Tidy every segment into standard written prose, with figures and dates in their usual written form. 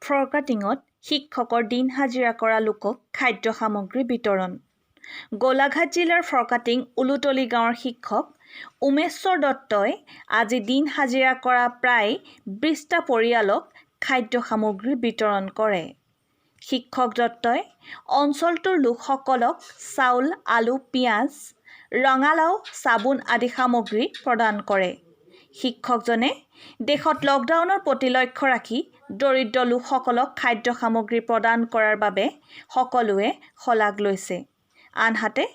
ফৰকাটিঙত শিক্ষকৰ দিন হাজিৰা কৰা লোকক খাদ্য সামগ্ৰী বিতৰণ। গোলাঘাট জিলাৰ ফৰকাটিং উলুতলি গাঁৱৰ শিক্ষক উমেশ্বৰ দত্তই আজি দিন হাজিৰা কৰা প্ৰায় 20টা পৰিয়ালক খাদ্য সামগ্ৰী বিতৰণ কৰে। শিক্ষক দত্তই অঞ্চলটোৰ লোকসকলক চাউল, আলু, পিঁয়াজ, ৰঙালাও, চাবোন আদি সামগ্ৰী প্ৰদান কৰে। শিক্ষকজনে দেশত লকডাউনৰ প্ৰতি লক্ষ্য ৰাখি দৰিদ্ৰ লোকসকলক খাদ্য সামগ্ৰী প্ৰদান কৰাৰ বাবে সকলোৱে শলাগ লৈছে। আনহাতে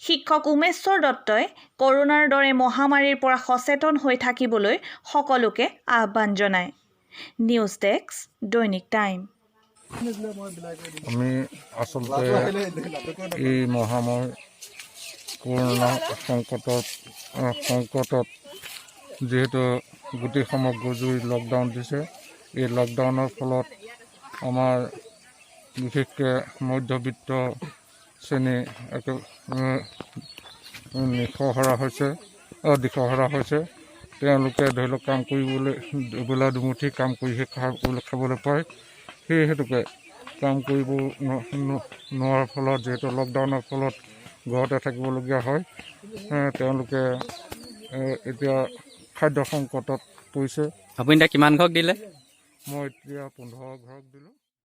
শিক্ষক উমেশ্বৰ দত্তই কৰোনাৰ দৰে মহামাৰীৰ পৰা সচেতন হৈ থাকিবলৈ সকলোকে আহ্বান জনায়। নিউজ ডেস্ক, দৈনিক টাইম। আমি আচলতে এই মহামাৰী কৰোনা সংকটত যিহেতু গোটেই সমগ্ৰ জুৰি লকডাউন দিছে, এই লকডাউনৰ ফলত আমাৰ বিশেষকৈ মধ্যবিত্ত শ্ৰেণী দিশহাৰা হৈছে। তেওঁলোকে ধৰি লওক কাম কৰিবলৈ দুবেলা দুমুঠি কাম কৰিহে খাবলৈ পায়। সেই হেতুকে কাম কৰিব নোৱাৰাৰ ফলত যিহেতু লকডাউনৰ ফলত ঘৰতে থাকিবলগীয়া হয়, তেওঁলোকে এতিয়া খাদ্য সংকটত পৰিছে। আপুনি এতিয়া কিমান ঘৰক দিলে? মই এতিয়া 15 ঘৰক দিলোঁ।